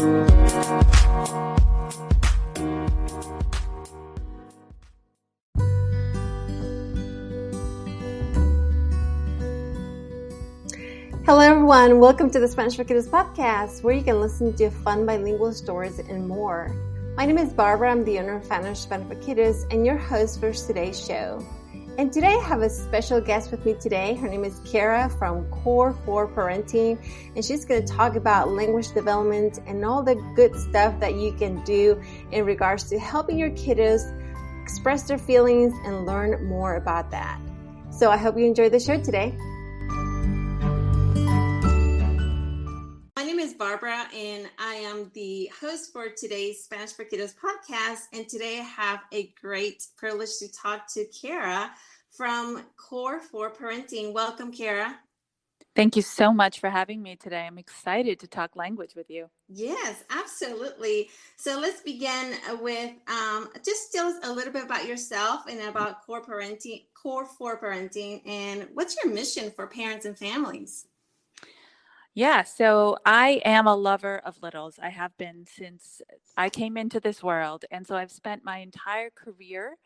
Hello, everyone. Welcome to the Spanish for Kiddos podcast, where you can listen to fun bilingual stories and more. My name is Barbara. I'm the owner of Spanish for Kiddos and your host for today's show. And today I have a special guest with me today. Her name is Cara from Core4Parenting, and she's going to talk about language development and all the good stuff that you can do in regards to helping your kiddos express their feelings and learn more about that. So I hope you enjoy the show today. My name is Barbara, and I am the host for today's Spanish for Kiddos podcast. And today I have a great privilege to talk to Cara from Core4Parenting. Welcome, Cara. Thank you so much for having me today. I'm excited to talk language with you. Yes, absolutely. So let's begin with just tell us a little bit about yourself and about Core4Parenting, and what's your mission for parents and families? Yeah, so I am a lover of littles. I have been since I came into this world. And so I've spent my entire career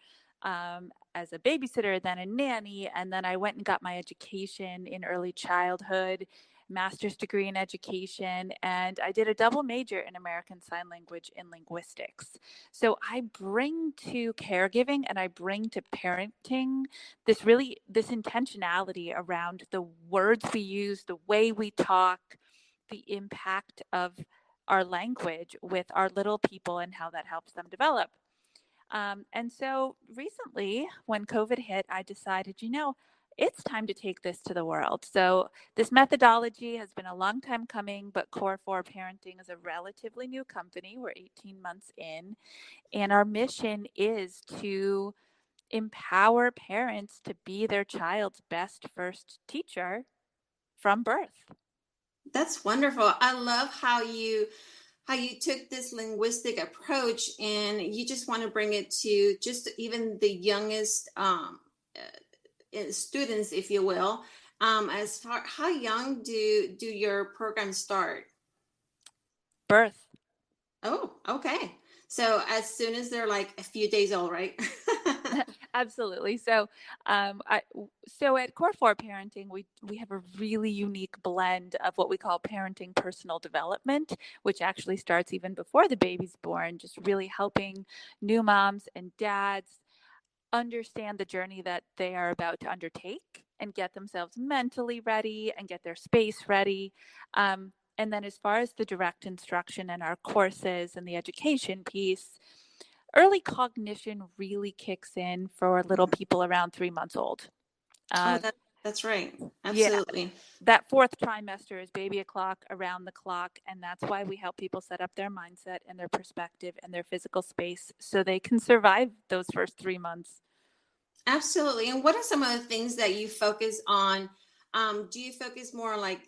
as a babysitter, then a nanny, and then I went and got my education in early childhood, master's degree in education, and I did a double major in American Sign Language in linguistics. So I bring to caregiving and I bring to parenting this intentionality around the words we use, the way we talk, the impact of our language with our little people and how that helps them develop. And so recently, when COVID hit, I decided, it's time to take this to the world. So this methodology has been a long time coming, but Core4Parenting is a relatively new company. We're 18 months in, and our mission is to empower parents to be their child's best first teacher from birth. That's wonderful. I love how you took this linguistic approach and you just want to bring it to just even the youngest students, if you will. As far, how young do your programs start? Birth. Oh, okay. So as soon as they're like a few days old, right? Absolutely. So, so at Core4Parenting, we have a really unique blend of what we call parenting personal development, which actually starts even before the baby's born, just really helping new moms and dads understand the journey that they are about to undertake and get themselves mentally ready and get their space ready. And then as far as the direct instruction and our courses and the education piece, early cognition really kicks in for little people around 3 months old. That's right. Absolutely. Yeah, that fourth trimester is baby o'clock, around the clock. And that's why we help people set up their mindset and their perspective and their physical space so they can survive those first 3 months. Absolutely. And what are some of the things that you focus on? Do you focus more on like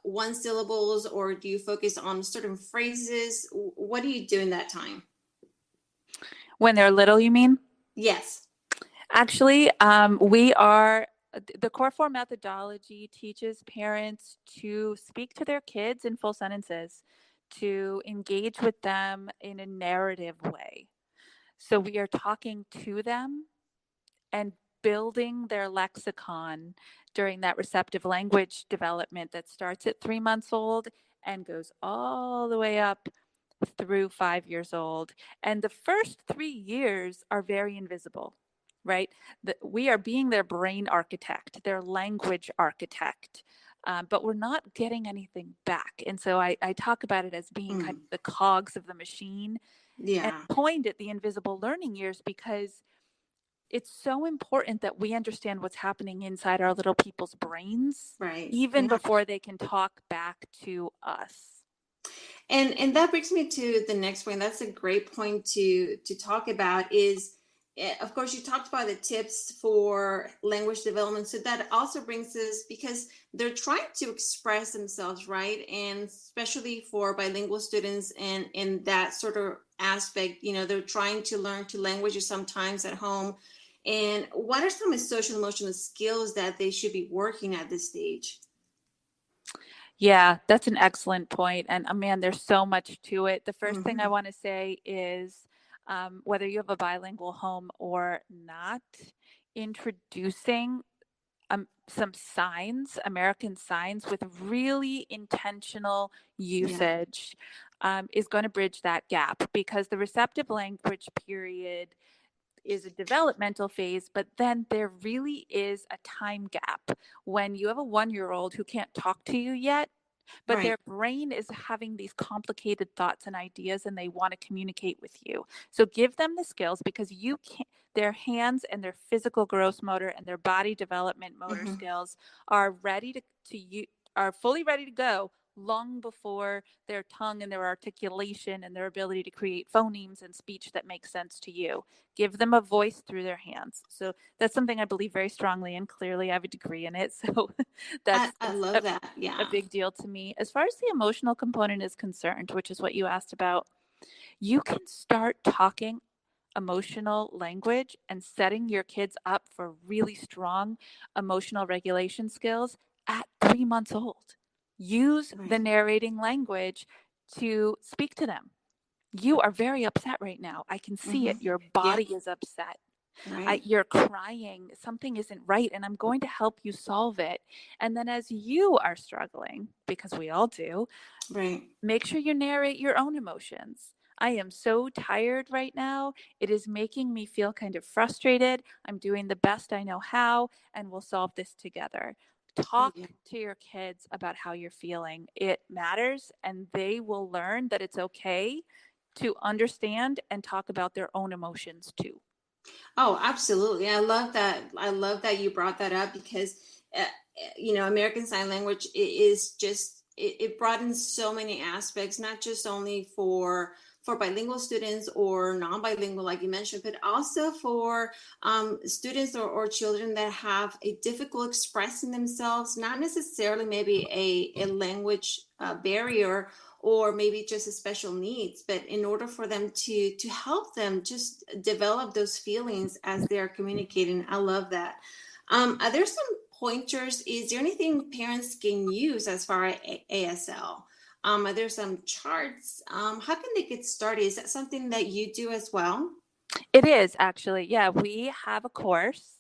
one syllables, or do you focus on certain phrases? What do you do in that time? When they're little, you mean? Yes. Actually, the Core4 methodology teaches parents to speak to their kids in full sentences, to engage with them in a narrative way. So we are talking to them and building their lexicon during that receptive language development that starts at 3 months old and goes all the way up through 5 years old. And the first 3 years are very invisible, right? We are being their brain architect, their language architect, but we're not getting anything back. And so I talk about it as being kind of the cogs of the machine. Yeah. And coined it the invisible learning years because it's so important that we understand what's happening inside our little people's brains, right, even before they can talk back to us. And that brings me to the next point. That's a great point to talk about is, of course, you talked about the tips for language development. So that also brings us, because they're trying to express themselves, right? And especially for bilingual students and in that sort of aspect, they're trying to learn two languages sometimes at home. And what are some social emotional skills that they should be working at this stage? Yeah, that's an excellent point. And man, there's so much to it. The first thing I Hmm. want to say is whether you have a bilingual home or not, introducing some signs, American signs with really intentional Yeah. usage is going to bridge that gap, because the receptive language period is a developmental phase, but then there really is a time gap when you have a 1 year old who can't talk to you yet, but Right. their brain is having these complicated thoughts and ideas and they want to communicate with you. So give them the skills, because you can, their hands and their physical gross motor and their body development motor Hmm. skills are ready to you are fully ready to go long before their tongue and their articulation and their ability to create phonemes and speech that makes sense to you. Give them a voice through their hands. So that's something I believe very strongly in. Clearly I have a degree in it, so I, that's I it's love that. a Yeah. big deal to me. As far as the emotional component is concerned, which is what you asked about, you can start talking emotional language and setting your kids up for really strong emotional regulation skills at 3 months old. Use the Right. narrating language to speak to them. You are very upset right now. I can see Hmm. it. Your Yeah. body is upset. Right. You're crying. Something isn't right, and I'm going to help you solve it. And then, as you are struggling, because we all do, Right. make sure you narrate your own emotions. I am so tired right now. It is making me feel kind of frustrated. I'm doing the best I know how, and we'll solve this together. Oh, Talk yeah. to your kids about how you're feeling. It matters, and they will learn that it's okay to understand and talk about their own emotions too. Oh, absolutely. I love that. I love that you brought that up because, American Sign Language is just it broadens so many aspects, not just only for bilingual students or non-bilingual, like you mentioned, but also for students or children that have a difficult expressing themselves, not necessarily maybe a language barrier or maybe just a special needs, but in order for them to help them just develop those feelings as they're communicating. I love that. Are there some pointers? Is there anything parents can use as far as ASL? Are there some charts? How can they get started? Is that something that you do as well? It is actually. Yeah, we have a course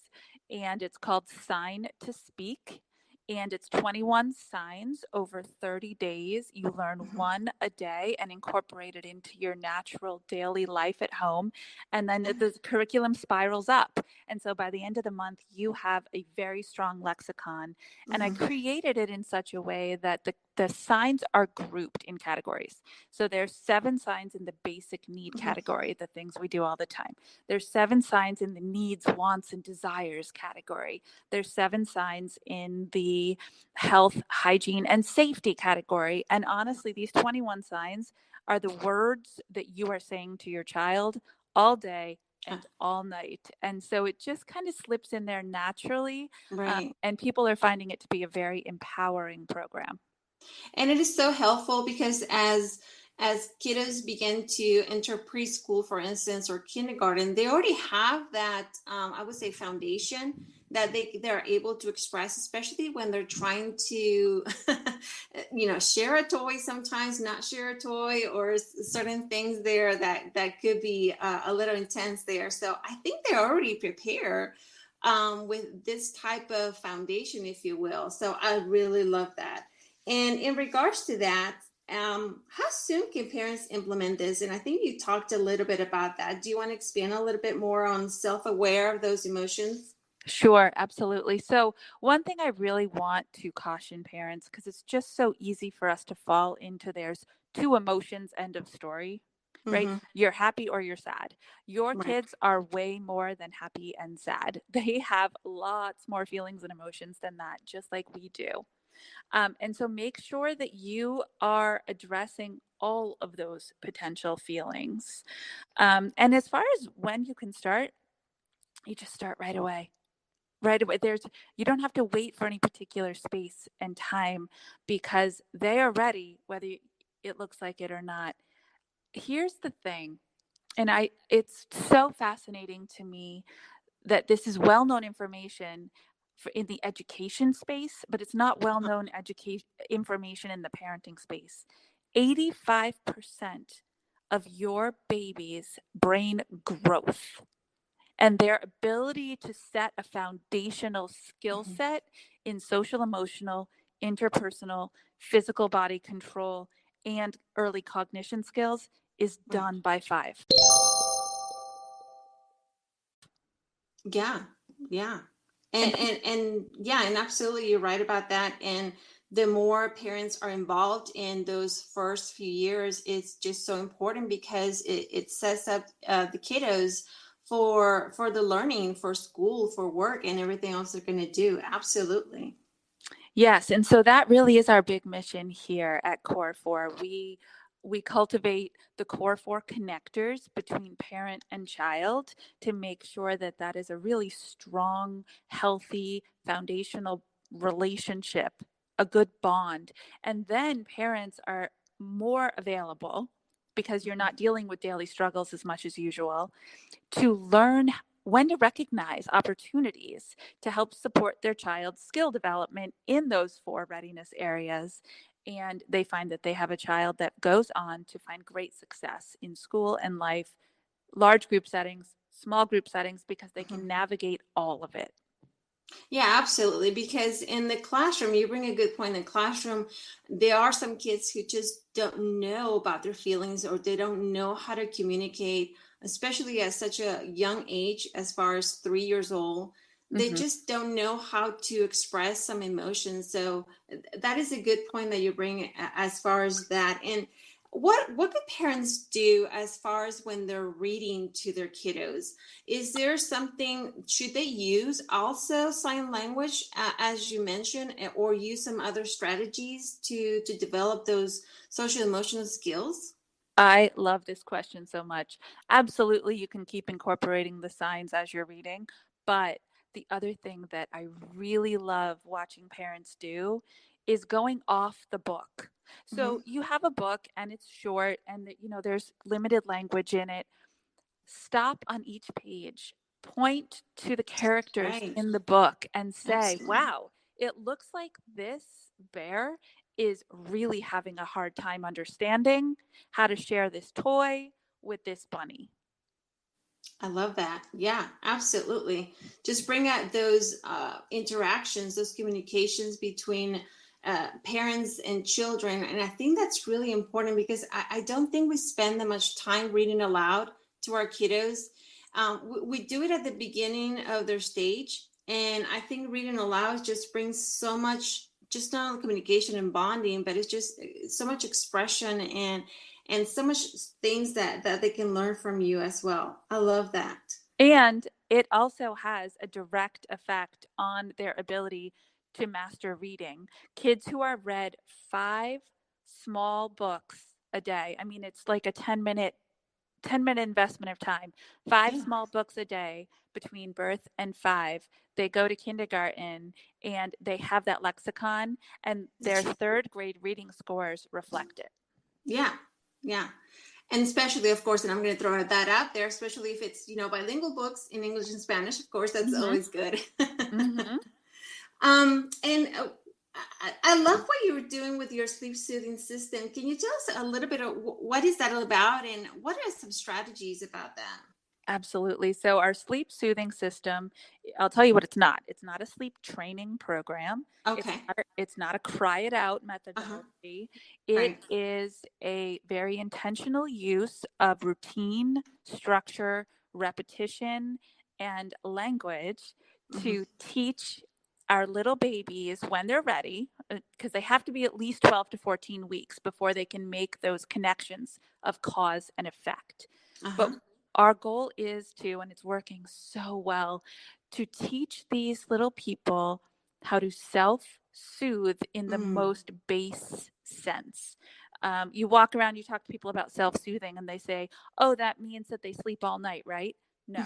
and it's called Sign to Speak. And it's 21 signs over 30 days. You learn Mhm. one a day and incorporate it into your natural daily life at home. And then Okay. the curriculum spirals up. And so by the end of the month, you have a very strong lexicon. And I Mhm. created it in such a way that the signs are grouped in categories. So there's 7 signs in the basic need Mhm. category, the things we do all the time. There's 7 signs in the needs, wants, and desires category. There's 7 signs in the health, hygiene, and safety category. And honestly, these 21 signs are the words that you are saying to your child all day Uh, and all night. And so it just kind of slips in there naturally. right. And people are finding it to be a very empowering program. And it is so helpful because as kiddos begin to enter preschool, for instance, or kindergarten, they already have that I would say foundation that they're able to express, especially when they're trying to share a toy, sometimes not share a toy, or certain things there that could be a little intense there. So I think they're already prepared with this type of foundation, if you will. So I really love that. And in regards to that, how soon can parents implement this? And I think you talked a little bit about that. Do you want to expand a little bit more on self-aware of those emotions? Sure, absolutely. So, one thing I really want to caution parents, because it's just so easy for us to fall into there's two emotions, end of story, right? Mm-hmm. You're happy or you're sad. Your Right. kids are way more than happy and sad. They have lots more feelings and emotions than that, just like we do. And so, make sure that you are addressing all of those potential feelings. And as far as when you can start, you just start right away. There's You don't have to wait for any particular space and time, because they are ready whether it looks like it or not. Here's the thing, and I it's so fascinating to me that this is well-known information. in the education space, but it's not well-known education information in the parenting space. 85% of your baby's brain growth and their ability to set a foundational skill set in social, emotional, interpersonal, physical body control, and early cognition skills is done by 5. Yeah, yeah. And yeah, and absolutely you're right about that. And the more parents are involved in those first few years, it's just so important because it sets up the kiddos for the learning, for school, for work, and everything else they're going to do. Absolutely. Yes, and so that really is our big mission here at Core4. We cultivate the Core4 connectors between parent and child to make sure that that is a really strong, healthy, foundational relationship, a good bond. And then parents are more available because you're not dealing with daily struggles as much as usual to learn when to recognize opportunities to help support their child's skill development in those 4 readiness areas. And they find that they have a child that goes on to find great success in school and life, large group settings, small group settings, because they can navigate all of it. Yeah, absolutely. Because in the classroom, you bring a good point. In the classroom, there are some kids who just don't know about their feelings or they don't know how to communicate, especially at such a young age, as far as 3 years old. They just don't know how to express some emotions. So that is a good point that you bring as far as that. And what could parents do as far as when they're reading to their kiddos? Is there something, should they use also sign language, as you mentioned, or use some other strategies to develop those social emotional skills? I love this question so much. Absolutely, you can keep incorporating the signs as you're reading. But the other thing that I really love watching parents do is going off the book. Hmm. So you have a book and it's short and there's limited language in it. Stop on each page, point to the characters Right. in the book and say, Absolutely. wow, it looks like this bear is really having a hard time understanding how to share this toy with this bunny. I love that. Yeah, absolutely. Just bring out those interactions, those communications between parents and children. And I think that's really important because I don't think we spend that much time reading aloud to our kiddos. We do it at the beginning of their stage. And I think reading aloud just brings so much, just not only communication and bonding, but it's just so much expression and so much things that they can learn from you as well. I love that. And it also has a direct effect on their ability to master reading. Kids who are read 5 small books a day, I mean, it's like a 10-minute investment of time, 5 Yeah. small books a day between birth and 5. They go to kindergarten and they have that lexicon, and their 3rd grade reading scores reflect it. Yeah. Yeah. And especially, of course, and I'm going to throw that out there, especially if it's, bilingual books in English and Spanish, of course, that's Mm-hmm. always good. Mm-hmm. And I love what you were doing with your sleep soothing system. Can you tell us a little bit of what is that all about and what are some strategies about that? Absolutely. So our sleep soothing system, I'll tell you what it's not. It's not a sleep training program. Okay. It's not a cry it out Uh-huh. methodology. It Right. is a very intentional use of routine, structure, repetition, and language Hmm. to teach our little babies when they're ready, because they have to be at least 12 to 14 weeks before they can make those connections of cause and effect. But Uh-huh. our goal is to, and it's working so well, to teach these little people how to self soothe in the Mm. most base sense. You walk around, you talk to people about self soothing, and they say, oh, that means that they sleep all night, right? No.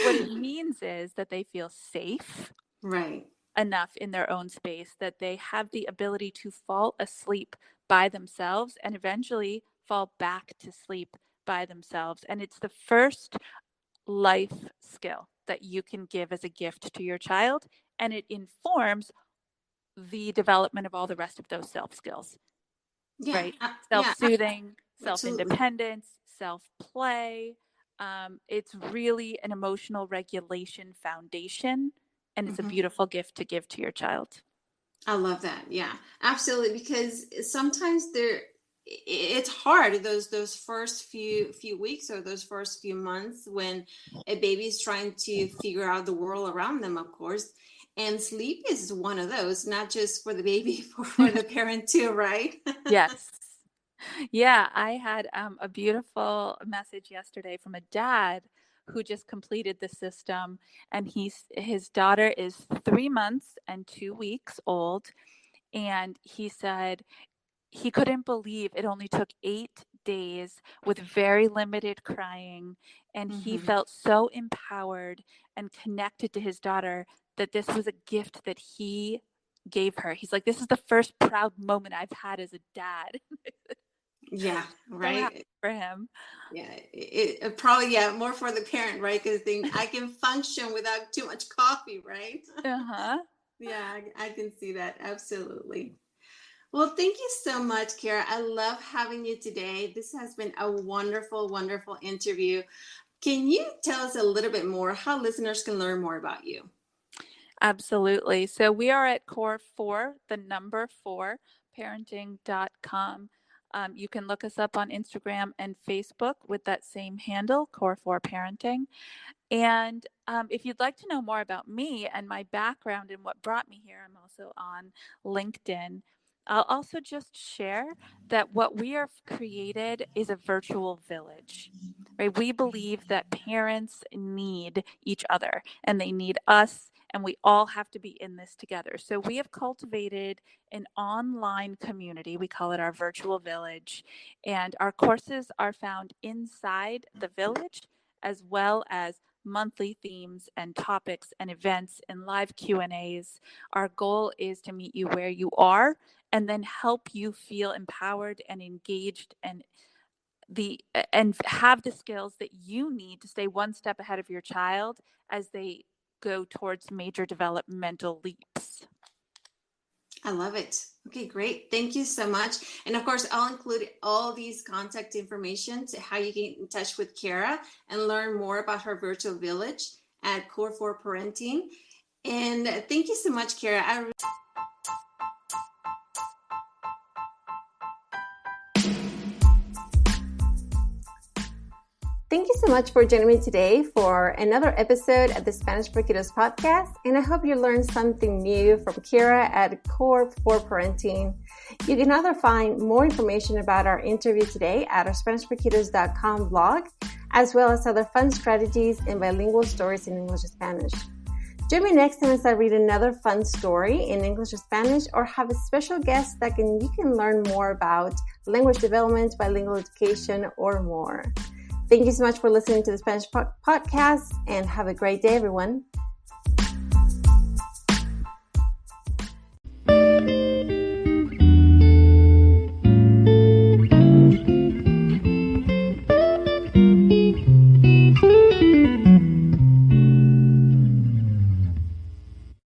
What it means is that they feel safe Right. enough in their own space that they have the ability to fall asleep by themselves and eventually fall back to sleep by themselves. And it's the first life skill that you can give as a gift to your child. and it informs the development of all the rest of those self skills, right? Self-soothing, self-independence, self-play. It's really an emotional regulation foundation, and it's a beautiful gift to give to your child. I love that. Yeah, absolutely. Because sometimes it's hard those first few weeks or those first few months when a baby's trying to figure out the world around them, of course. And sleep is one of those, not just for the baby, for the parent too, right? Yes. Yeah, I had a beautiful message yesterday from a dad who just completed the system, and his daughter is 3 months and 2 weeks old, and he said he couldn't believe it only took 8 days with very limited crying, and he felt so empowered and connected to his daughter that this was a gift that he gave her. He's like, this is the first proud moment I've had as a dad. Yeah, So happy right. for him. Yeah, it probably, more for the parent, right? Because I can function without too much coffee, right? Uh-huh. Yeah, I can see that. Absolutely. Well, thank you so much, Cara. I love having you today. This has been a wonderful, wonderful interview. Can you tell us a little bit more how listeners can learn more about you? Absolutely. So we are at Core4, the number 4, parenting.com. You can look us up on Instagram and Facebook with that same handle, Core4Parenting. And if you'd like to know more about me and my background and what brought me here, I'm also on LinkedIn. I'll also just share that what we have created is a virtual village, right? We believe that parents need each other and they need us, and we all have to be in this together. So we have cultivated an online community. We call it our virtual village, and our courses are found inside the village, as well as monthly themes and topics and events and live Q&As. Our goal is to meet you where you are and then help you feel empowered and engaged and have the skills that you need to stay one step ahead of your child as they go towards major developmental leaps. I love it. Okay, great. Thank you so much. And of course, I'll include all these contact information to how you get in touch with Cara and learn more about her virtual village at Core4Parenting. And thank you so much, Cara. Thank you so much for joining me today for another episode of the Spanish for Kiddos podcast. And I hope you learned something new from Cara at Core4Parenting. You can either find more information about our interview today at our SpanishForKiddos.com blog, as well as other fun strategies and bilingual stories in English and Spanish. Join me next time as I read another fun story in English or Spanish, or have a special guest that you can learn more about language development, bilingual education, or more. Thank you so much for listening to the Spanish podcast, and have a great day, everyone.